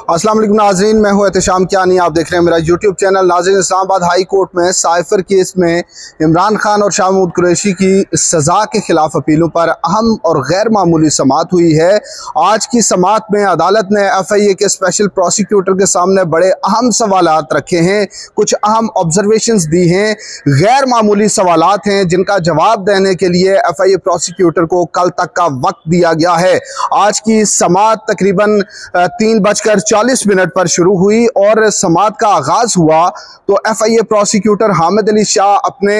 अस्सलाम वालेकुम नाज़रीन, मैं हूं एहतिशाम कियानी। आप देख रहे हैं मेरा यूट्यूब चैनल। नाज़रीन, इस्लामाबाद हाई कोर्ट में साइफर केस में इमरान खान और शाह महमूद कुरैशी की सज़ा के खिलाफ अपीलों पर अहम और गैर मामूली समाअत हुई है। आज की समाअत में अदालत ने FIA के स्पेशल प्रोसिक्यूटर के सामने बड़े अहम सवालात रखे हैं, कुछ अहम ऑब्जर्वेशंस दी हैं, गैर मामूली सवालात हैं जिनका जवाब देने के लिए FIA प्रोसिक्यूटर को कल तक का वक्त दिया गया है। आज की समाअत तकरीबन 3:40 पर शुरू हुई और समाअत का आगाज हुआ तो FIA प्रोसिक्यूटर हामिद अली शाह अपने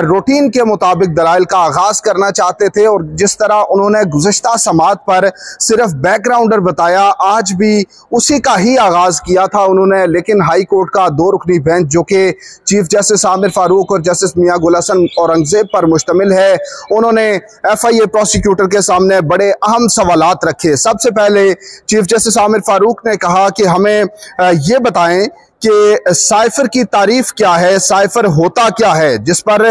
रूटीन के मुताबिक दलाइल का आगाज करना चाहते थे और जिस तरह उन्होंने गुज़श्ता समाअत पर सिर्फ बैकग्राउंडर बताया, आज भी उसी का ही आगाज किया था उन्होंने। लेकिन हाई कोर्ट का 2 रुकनी बेंच जो कि चीफ जस्टिस आमिर फारूक और जस्टिस मियां गुल हसन औरंगजेब पर मुश्तमिल है, उन्होंने FIA प्रोसिक्यूटर के सामने बड़े अहम सवालात रखे। सबसे पहले चीफ जस्टिस आमिर फारूक ने कहा कि हमें ये बताएं कि साइफर की तारीफ क्या है, साइफर होता क्या है, जिस पर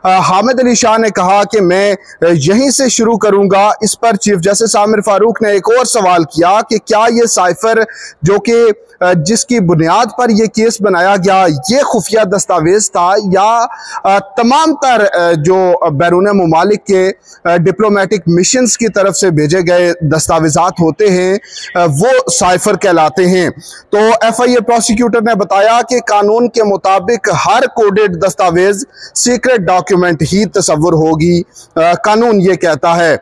हामिद अली शाह ने कहा कि मैं यहीं से शुरू करूंगा। इस पर चीफ जस्टिस आमिर फारूक ने एक और सवाल किया कि क्या ये साइफर जो कि जिसकी बुनियाद पर यह केस बनाया गया ये खुफिया दस्तावेज था या तमाम तर जो बैरून मुमालिक के डिप्लोमेटिक मिशंस की तरफ से भेजे गए दस्तावेजात होते हैं वो साइफर कहलाते हैं। तो FIA प्रोसिक्यूटर ने बताया कि कानून के मुताबिक हर कोडेड दस्तावेज सीक्रेट डॉक्यूमेंट ही तस्वुर होगी, कानून ये कहता है।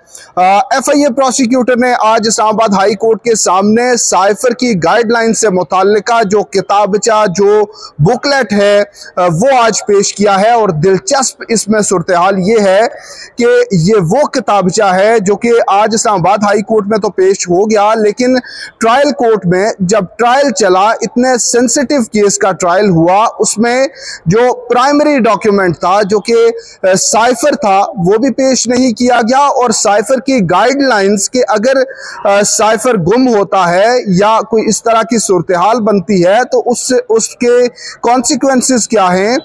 FIA प्रोसिक्यूटर ने आज इस्लामाबाद हाई कोर्ट के सामने साइफर की गाइडलाइन से मुताल्लिका जो किताबचा जो बुकलेट है वो आज पेश किया है और दिलचस्प इसमें सूरत हाल ये है कि ये वो किताबचा है जो कि आज इस्लामाबाद हाई कोर्ट में तो पेश हो गया, लेकिन ट्रायल कोर्ट में जब ट्रायल चला, इतने सेंसिटिव केस का ट्रायल हुआ, उसमें जो प्राइमरी डॉक्यूमेंट था जो कि साइफर था वो भी पेश नहीं किया गया और साइफर की गाइडलाइंस के अगर साइफर गुम होता है या कोई इस तरह की सूरत हाल बनती है तो उसके कॉन्सिक्वेंसेस क्या हैं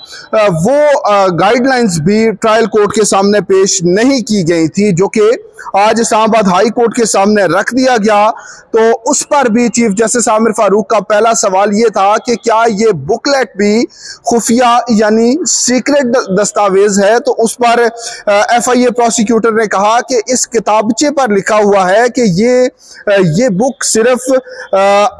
वो गाइडलाइंस भी ट्रायल कोर्ट के सामने पेश नहीं की गई थी, जो कि आज इस्लामाबाद हाई कोर्ट के सामने रख दिया गया। तो उस पर भी चीफ जस्टिस आमिर फारूक का पहला सवाल ये था कि क्या ये बुकलेट भी खुफिया यानी सीक्रेट दस्तावेज है। तो उस पर FIA प्रोसिक्यूटर ने कहा कि इस किताबचे पर लिखा हुआ है कि ये बुक सिर्फ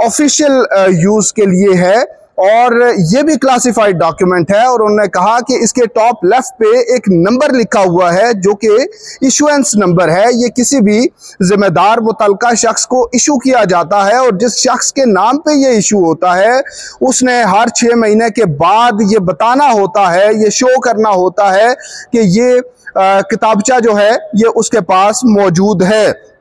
ऑफिशियल यूज के लिए है और ये भी क्लासिफाइड डॉक्यूमेंट है। और उन्होंने कहा कि इसके टॉप लेफ्ट पे एक नंबर लिखा हुआ है जो कि इशुएंस नंबर है, ये किसी भी जिम्मेदार मुतलका शख्स को इशू किया जाता है और जिस शख्स के नाम पे ये इशू होता है उसने हर 6 महीने के बाद ये बताना होता है, ये शो करना होता है कि ये किताबचा जो है ये उसके पास मौजूद है।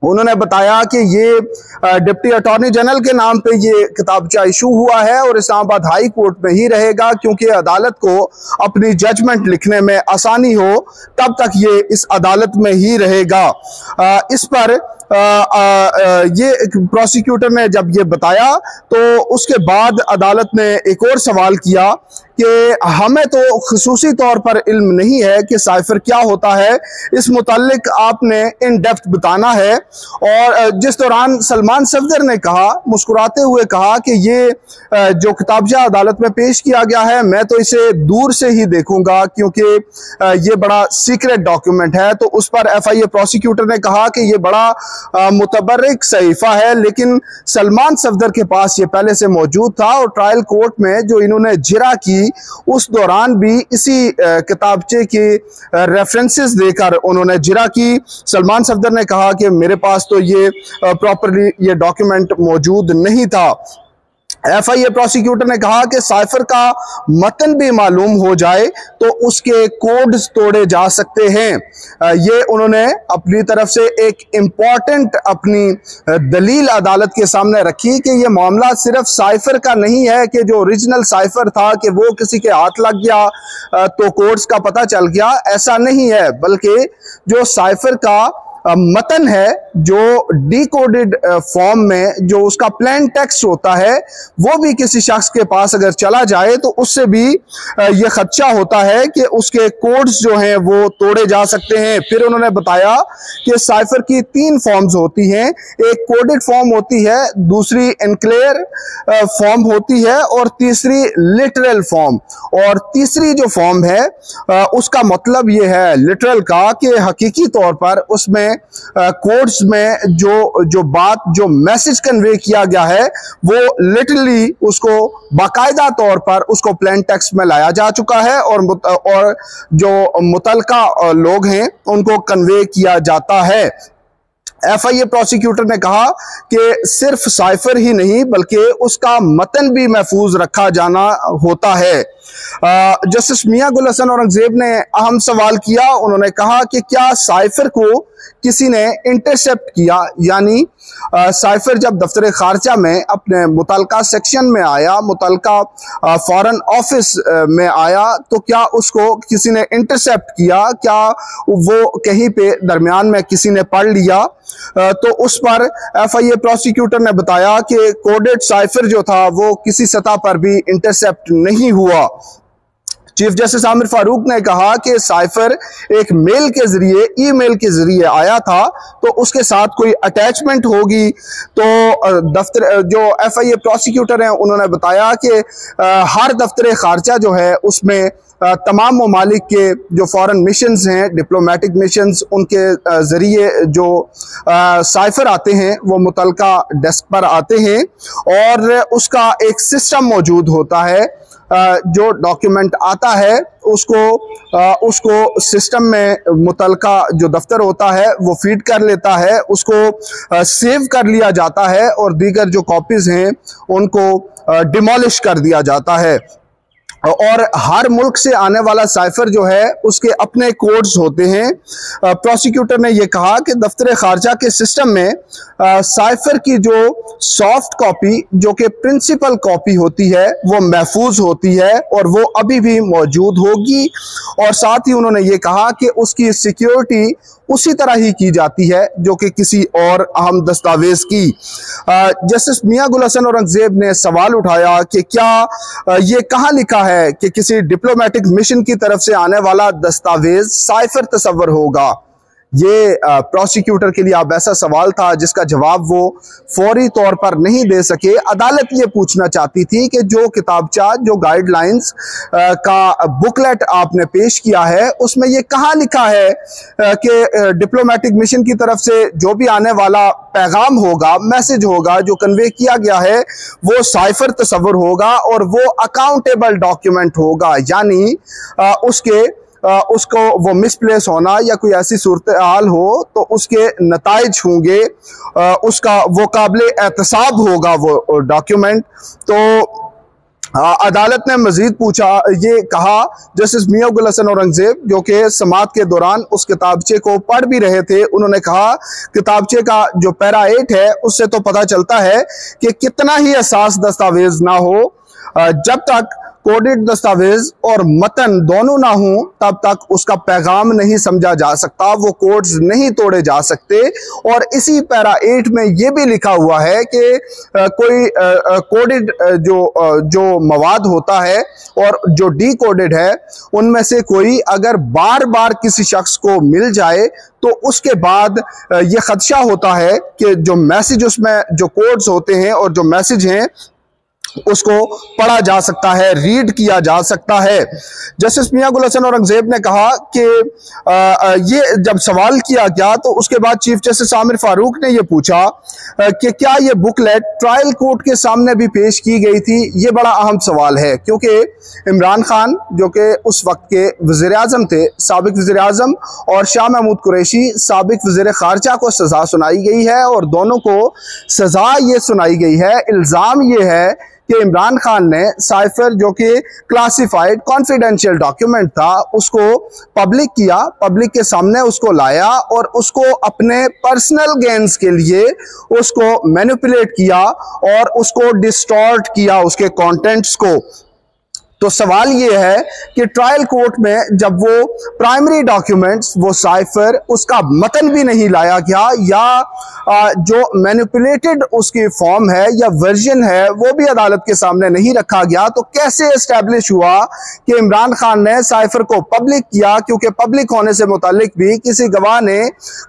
उन्होंने बताया कि ये डिप्टी अटॉर्नी जनरल के नाम पे ये किताबचा इशू हुआ है और इस्लामाबाद हाई कोर्ट में ही रहेगा क्योंकि अदालत को अपनी जजमेंट लिखने में आसानी हो तब तक ये इस अदालत में ही रहेगा। इस पर ये प्रोसिक्यूटर ने जब ये बताया तो उसके बाद अदालत ने एक और सवाल किया कि हमें तो खुसूसी तौर पर इल्म नहीं है कि साइफर क्या होता है, इस मुताल्लिक आपने इन डेप्थ बताना है। और जिस दौरान सलमान सफदर ने कहा, मुस्कुराते हुए कहा कि ये जो किताबचा अदालत में पेश किया गया है मैं तो इसे दूर से ही देखूंगा क्योंकि ये बड़ा सीक्रेट डॉक्यूमेंट है। तो उस पर FIA प्रोसिक्यूटर ने कहा कि ये बड़ा मुतबर्रिक सहीफा है, लेकिन सलमान सफदर के पास ये पहले से मौजूद था और ट्रायल कोर्ट में जो इन्होंने जिरा की उस दौरान भी इसी किताबचे के रेफरेंसेस देकर उन्होंने जिरा की। सलमान सफदर ने कहा कि मेरे पास तो ये प्रॉपरली ये डॉक्यूमेंट मौजूद नहीं था। FIA प्रोसिक्यूटर ने कहा कि साइफर का मतन भी मालूम हो जाए तो उसके कोड्स तोड़े जा सकते हैं। ये उन्होंने अपनी तरफ से एक इम्पॉर्टेंट अपनी दलील अदालत के सामने रखी कि ये मामला सिर्फ साइफर का नहीं है कि जो ओरिजिनल साइफर था कि वो किसी के हाथ लग गया तो कोड्स का पता चल गया, ऐसा नहीं है, बल्कि जो साइफर का मतन है जो डिकोडेड फॉर्म में जो उसका प्लेन टेक्स्ट होता है वो भी किसी शख्स के पास अगर चला जाए तो उससे भी ये खदशा होता है कि उसके कोड्स जो हैं वो तोड़े जा सकते हैं। फिर उन्होंने बताया कि साइफर की 3 फॉर्म्स होती हैं, एक कोडेड फॉर्म होती है, दूसरी एनक्लेयर फॉर्म होती है और तीसरी लिटरल फॉर्म। और तीसरी जो फॉर्म है उसका मतलब ये है लिटरल का कि हकीकी तौर पर उसमें कोड्स में जो बात जो मैसेज कन्वे किया गया है वो लिटरली उसको बाकायदा तौर पर उसको प्लेन टेक्स्ट में लाया जा चुका है और जो मुतलका लोग हैं उनको कन्वे किया जाता है। FIA प्रोसिक्यूटर ने कहा कि सिर्फ साइफर ही नहीं बल्कि उसका मतन भी महफूज रखा जाना होता है। जस्टिस मियां गुल हसन औरंगजेब ने अहम सवाल किया। उन्होंने कहा कि क्या साइफर को किसी ने इंटरसेप्ट किया, यानी साइफर जब दफ्तर खारजा में अपने मुतलका सेक्शन में आया, मुतलका फॉरेन ऑफिस में आया, तो क्या उसको किसी ने इंटरसेप्ट किया, क्या वो कहीं पे दरमियान में किसी ने पढ़ लिया? तो उस पर FIA प्रोसिक्यूटर ने बताया कि कोडेड साइफर जो था वो किसी सतह पर भी इंटरसेप्ट नहीं हुआ। चीफ जस्टिस आमिर फारूक ने कहा कि साइफर एक मेल के जरिए, ईमेल के जरिए आया था, तो उसके साथ कोई अटैचमेंट होगी। तो दफ्तर जो FIA प्रोसिक्यूटर हैं उन्होंने बताया कि हर दफ्तर खारजा जो है उसमें तमाम ममालिक के जो फॉरेन मिशंस हैं, डिप्लोमेटिक मिशंस, उनके जरिए जो साइफर आते हैं वो मुतलका डेस्क पर आते हैं और उसका एक सिस्टम मौजूद होता है। जो डॉक्यूमेंट आता है उसको सिस्टम में मुतलका जो दफ्तर होता है वो फीड कर लेता है, उसको सेव कर लिया जाता है और दीगर जो कॉपीज हैं उनको डिमोलिश कर दिया जाता है। और हर मुल्क से आने वाला साइफर जो है उसके अपने कोड्स होते हैं। प्रोसिक्यूटर ने यह कहा कि दफ्तर खारजा के सिस्टम में साइफर की जो सॉफ्ट कॉपी जो कि प्रिंसिपल कॉपी होती है वो महफूज होती है और वो अभी भी मौजूद होगी। और साथ ही उन्होंने ये कहा कि उसकी सिक्योरिटी उसी तरह ही की जाती है जो कि किसी और अहम दस्तावेज की। जस्टिस मियां गुल हसन औरंगजेब ने सवाल उठाया कि क्या ये कहाँ लिखा है कि किसी डिप्लोमेटिक मिशन की तरफ से आने वाला दस्तावेज साइफर तस्वर होगा। ये प्रोसिक्यूटर के लिए अब ऐसा सवाल था जिसका जवाब वो फौरी तौर पर नहीं दे सके। अदालत ये पूछना चाहती थी कि जो किताबचा, जो गाइडलाइंस का बुकलेट आपने पेश किया है उसमें ये कहाँ लिखा है कि डिप्लोमेटिक मिशन की तरफ से जो भी आने वाला पैगाम होगा, मैसेज होगा जो कन्वे किया गया है वो साइफर तस्वर होगा और वो अकाउंटेबल डॉक्यूमेंट होगा, यानी उसको वो मिसप्लेस होना या कोई ऐसी सूरत हाल हो तो उसके नताइज होंगे, उसका वो काबिल एहतसाब होगा वो डॉक्यूमेंट। तो अदालत ने मजीद पूछा, ये कहा जस्टिस मियां गुल हसन औरंगजेब जो कि समाअत के दौरान उस किताबचे को पढ़ भी रहे थे, उन्होंने कहा किताबचे का जो पैरा 8 है उससे तो पता चलता है कि कितना ही असास दस्तावेज ना हो, जब तक कोडेड दस्तावेज और मतन दोनों ना हो तब तक उसका पैगाम नहीं समझा जा सकता, वो कोड्स नहीं तोड़े जा सकते। और इसी पैरा 8 में ये भी लिखा हुआ है कि कोई कोडेड जो मवाद होता है और जो डी कोडेड है उनमें से कोई अगर बार बार किसी शख्स को मिल जाए तो उसके बाद ये खदशा होता है कि जो मैसेज उसमें जो कोड्स होते हैं और जो मैसेज हैं उसको पढ़ा जा सकता है, रीड किया जा सकता है। जस्टिस मियां गुल हसन औरंगजेब ने कहा कि ये जब सवाल किया गया तो उसके बाद चीफ जस्टिस आमिर फारूक ने यह पूछा कि क्या ये बुकलेट ट्रायल कोर्ट के सामने भी पेश की गई थी। ये बड़ा अहम सवाल है क्योंकि इमरान खान जो कि उस वक्त के वज़ीर आज़म थे, साबिक वज़ीर आज़म, और शाह महमूद कुरैशी साबिक वज़ीर खारजा को सज़ा सुनाई गई है और दोनों को सज़ा ये सुनाई गई है। इल्ज़ाम ये है कि इमरान खान ने साइफर जो कि क्लासिफाइड कॉन्फिडेंशियल डॉक्यूमेंट था उसको पब्लिक किया, पब्लिक के सामने उसको लाया और उसको अपने पर्सनल गेन्स के लिए उसको मैनिपुलेट किया और उसको डिस्टॉर्ट किया, उसके कंटेंट्स को। तो सवाल ये है कि ट्रायल कोर्ट में जब वो प्राइमरी डॉक्यूमेंट्स, वो साइफर, उसका मतन भी नहीं लाया गया या जो मैनिपुलेटेड उसकी फॉर्म है या वर्जन है वो भी अदालत के सामने नहीं रखा गया, तो कैसे एस्टैब्लिश हुआ कि इमरान खान ने साइफर को पब्लिक किया? क्योंकि पब्लिक होने से मुतालिक भी किसी गवाह ने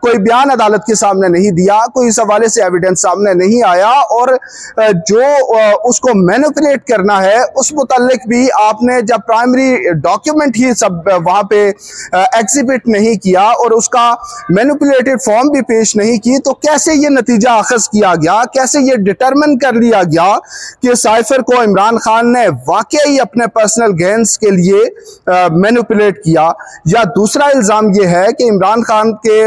कोई बयान अदालत के सामने नहीं दिया, कोई इस हवाले से एविडेंस सामने नहीं आया, और जो उसको मैनिपुलेट करना है उस मुतालिक भी आपने जब प्राइमरी डॉक्यूमेंट ही सब वहां पे एग्जिबिट नहीं किया और उसका मैनिपुलेटेड फॉर्म भी पेश नहीं की, तो कैसे ये नतीजा अखज़ किया गया? कैसे ये डिटरमिन कर लिया गया कि साइफर को इमरान खान ने वाकई अपने पर्सनल गेन्स के लिए मैनिपुलेट किया? या दूसरा इल्जाम ये है कि इमरान खान के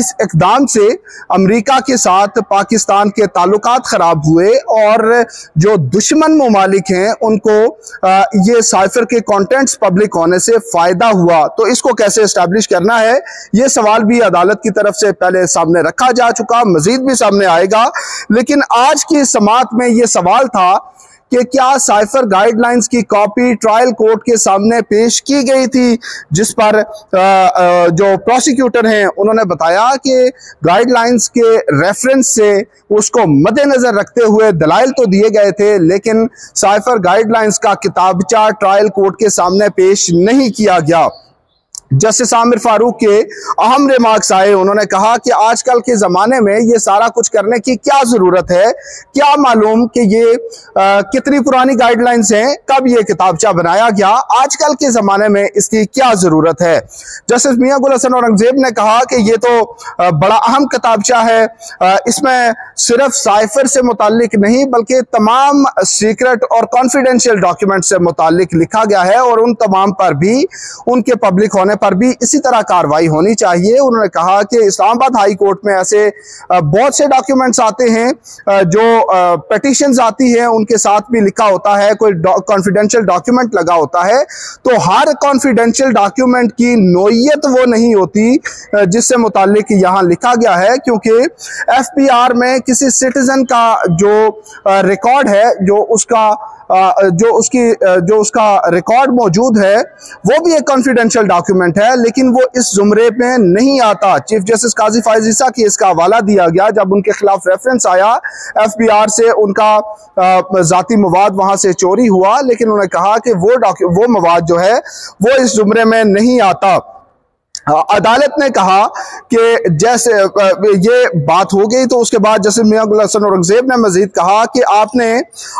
इस इकदाम से अमेरिका के साथ पाकिस्तान के ताल्लुकात खराब हुए और जो दुश्मन ममालिक हैं उनको ये साइफर के कंटेंट्स पब्लिक होने से फायदा हुआ। तो इसको कैसे एस्टैब्लिश करना है, ये सवाल भी अदालत की तरफ से पहले सामने रखा जा चुका, मजीद भी सामने आएगा। लेकिन आज की समाअत में ये सवाल था कि क्या साइफर गाइडलाइंस की कॉपी ट्रायल कोर्ट के सामने पेश की गई थी, जिस पर जो प्रोसिक्यूटर हैं उन्होंने बताया कि गाइडलाइंस के रेफरेंस से उसको मद्देनजर रखते हुए दलाइल तो दिए गए थे, लेकिन साइफर गाइडलाइंस का किताबचा ट्रायल कोर्ट के सामने पेश नहीं किया गया। जस्टिस आमिर फारूक के अहम रिमार्क्स आए। उन्होंने कहा कि आजकल के ज़माने में ये सारा कुछ करने की क्या ज़रूरत है, क्या मालूम कि ये कितनी पुरानी गाइडलाइंस हैं, कब ये किताबचा बनाया गया, आजकल के ज़माने में इसकी क्या ज़रूरत है। जस्टिस मियां गुल हसन औरंगजेब ने कहा कि ये तो बड़ा अहम किताबचा है, इसमें सिर्फ साइफर से मुतालिक नहीं बल्कि तमाम सीक्रेट और कॉन्फिडेंशियल डॉक्यूमेंट से मुतालिक लिखा गया है और उन तमाम पर भी, उनके पब्लिक होने पर भी इसी तरह कार्रवाई होनी चाहिए। उन्होंने कहा कि इस्लामाबाद हाई कोर्ट में ऐसे बहुत से डॉक्यूमेंट्स आते हैं, जो पिटीशंस आती हैं उनके साथ भी लिखा होता है, कोई कॉन्फिडेंशियल डॉक्यूमेंट लगा होता है। तो हर कॉन्फिडेंशियल डॉक्यूमेंट की नोयत वो नहीं होती जिससे मुतालिक यहाँ लिखा गया है, क्योंकि एफबीआर में किसी सिटीजन का जो रिकॉर्ड है, जो उसका रिकॉर्ड मौजूद है, वो भी एक कॉन्फिडेंशियल डॉक्यूमेंट है, लेकिन वो इस जुमरे में नहीं आता। चीफ जस्टिस काजी फायज ईसा की इसका हवाला दिया गया जब उनके खिलाफ रेफरेंस आया एफबीआर से, उनका जाती मवाद वहां से चोरी हुआ, लेकिन उन्होंने कहा कि वो मवाद जो है वो इस जुमरे में नहीं आता। अदालत ने कहा कि जैसे ये बात हो गई, तो उसके बाद जैसे मियां गुल हसन औरंगजेब ने मजीद कहा कि आपने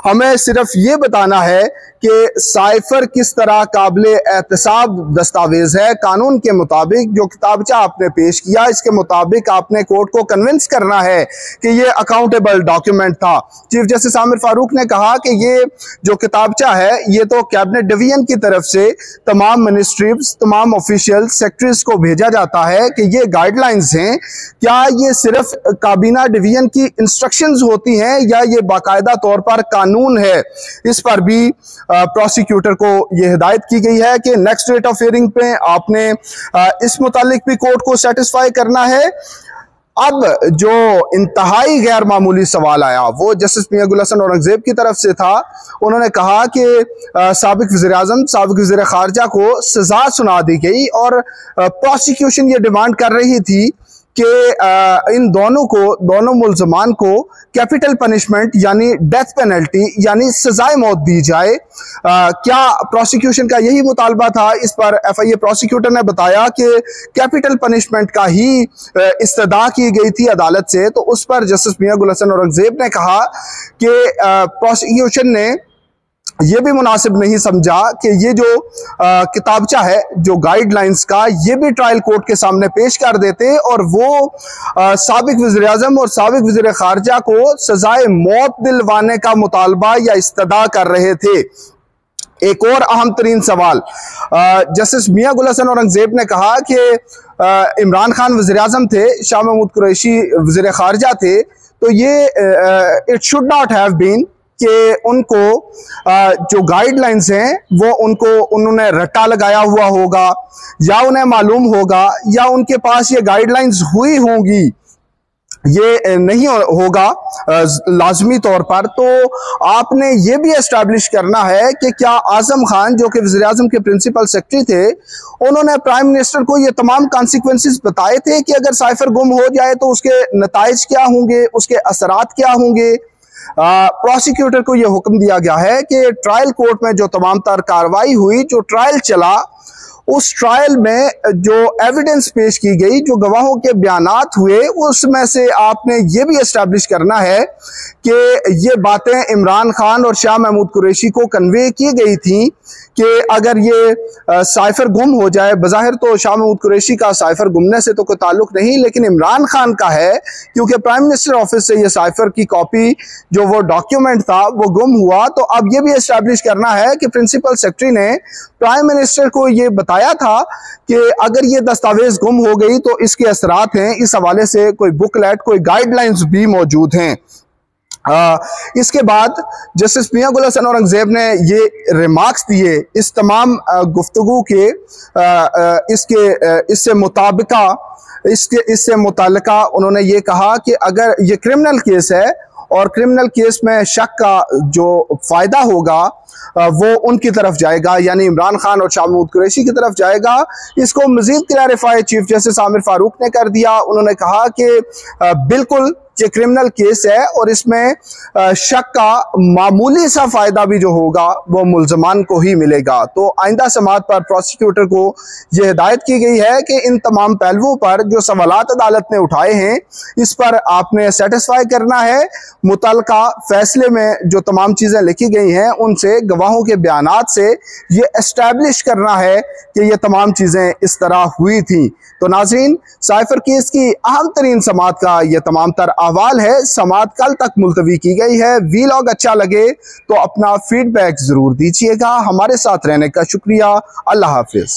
हमें सिर्फ ये बताना है कि साइफर किस तरह काबिल एहतसाब दस्तावेज है। कानून के मुताबिक जो किताबचा आपने पेश किया, इसके मुताबिक आपने कोर्ट को कन्विंस करना है कि ये अकाउंटेबल डॉक्यूमेंट था। चीफ जस्टिस आमिर फारूक ने कहा कि ये जो किताबचा है ये तो कैबिनेट डिवीजन की तरफ से तमाम मिनिस्ट्रीज, तमाम ऑफिशियल सेक्रेटरीज को भेजा जाता है कि ये गाइडलाइंस हैं, क्या ये सिर्फ काबीना डिवीजन की इंस्ट्रक्शंस होती हैं या ये बाकायदा तौर पर कानून है। इस पर भी प्रोसिक्यूटर को यह हिदायत की गई है कि नेक्स्ट डेट ऑफ हियरिंग पे आपने इस मुतालिक भी कोर्ट को सेटिस्फाई करना है। अब जो इंतहाई गैर मामूली सवाल आया वो जस्टिस मियां गुल हसन औरंगजेब की तरफ से था। उन्होंने कहा कि साबिक वज़ीर-ए-आज़म, साबिक वज़ीर ख़ारजा को सजा सुना दी गई और प्रोसिक्यूशन ये डिमांड कर रही थी कि इन दोनों मुल्ज़मान को कैपिटल पनिशमेंट यानी डेथ पेनल्टी यानी सजाए मौत दी जाए। क्या प्रोसिक्यूशन का यही मुतालबा था? इस पर एफआईए प्रोसिक्यूटर ने बताया कि कैपिटल पनिशमेंट का ही इस्तदा की गई थी अदालत से। तो उस पर जस्टिस मियां गुल हसन औरंगजेब ने कहा कि प्रोसिक्यूशन ने ये भी मुनासिब नहीं समझा कि ये जो किताबचा है, जो गाइडलाइंस का, ये भी ट्रायल कोर्ट के सामने पेश कर देते और वो साबिक वज़ीर-ए-आज़म और साबिक वज़ीर ख़ारजा को सजाए मौत दिलवाने का मुतालबा या इस्तदा कर रहे थे। एक और अहम तरीन सवाल, जस्टिस मियां गुल हसन औरंगजेब ने कहा कि इमरान खान वज़ीर-ए-आज़म थे, शाह महमूद कुरैशी वज़ीर ख़ारजा थे, तो ये it should not have been कि उनको जो गाइडलाइंस हैं वो उन्होंने रट्टा लगाया हुआ होगा, या उन्हें मालूम होगा, या उनके पास ये गाइडलाइंस हुई होंगी ये नहीं होगा लाजमी तौर पर, तो आपने ये भी एस्टैब्लिश करना है कि क्या आजम खान जो कि वज़ीर-ए-आज़म के प्रिंसिपल सेक्रेटरी थे, उन्होंने प्राइम मिनिस्टर को ये तमाम कॉन्सिक्वेंसेस बताए थे कि अगर साइफर गुम हो जाए तो उसके नताइज क्या होंगे, उसके असरात क्या होंगे। प्रोसिक्यूटर को यह हुक्म दिया गया है कि ट्रायल कोर्ट में जो तमाम तर कार्रवाई हुई, जो ट्रायल चला, उस ट्रायल में जो एविडेंस पेश की गई, जो गवाहों के बयानात हुए, उसमें से आपने ये भी एस्टैब्लिश करना है कि ये बातें इमरान खान और शाह महमूद कुरैशी को कन्वे की गई थी कि अगर ये साइफर गुम हो जाए, बज़ाहिर तो शाह महमूद कुरैशी का साइफर गुमने से तो कोई ताल्लुक नहीं, लेकिन इमरान खान का है, क्योंकि प्राइम मिनिस्टर ऑफिस से ये साइफर की कॉपी जो वो डॉक्यूमेंट था वो गुम हुआ। तो अब ये भी एस्टैब्लिश करना है कि प्रिंसिपल सेक्रेटरी ने प्राइम मिनिस्टर को ये बताया था कि अगर ये दस्तावेज गुम हो गई तो इसके असरात हैं। इस हवाले से कोई बुकलेट, कोई गाइडलाइंस भी मौजूद हैं। इसके बाद जस्टिस मियां गुल हसन औरंगजेब ने ये रिमार्क्स दिए इस तमाम गुफ्तगू के इससे मुताल्लिका उन्होंने ये कहा कि अगर ये क्रिमिनल केस है और क्रिमिनल केस में शक का जो फायदा होगा वो उनकी तरफ जाएगा, यानी इमरान खान और शाह महमूद कुरैशी की तरफ जाएगा। इसको मजीद clarify chief justice Aamir Farooq ने कर दिया। उन्होंने कहा कि बिल्कुल ये क्रिमिनल केस है और इसमें शक का मामूली सा फायदा भी जो होगा वो मुल्जमान को ही मिलेगा। तो आइंदा समाअत पर प्रोसिक्यूटर को यह हिदायत की गई है कि इन तमाम पहलुओं पर जो सवालात अदालत ने उठाए हैं, इस पर आपने सेटिस्फाई करना है। मुतल्लिका फैसले में जो तमाम चीज़ें लिखी गई हैं उनसे, गवाहों के बयानात से ये एस्टैब्लिश करना है कि ये तमाम चीज़ें इस तरह हुई थी। तो नाज़रीन, साइफर केस की अहम तरीन समाअत का ये तमाम तर अहवाल है। समाअत कल तक मुलतवी की गई है। वीलॉग अच्छा लगे तो अपना फीडबैक जरूर दीजिएगा। हमारे साथ रहने का शुक्रिया। अल्लाह हाफिज।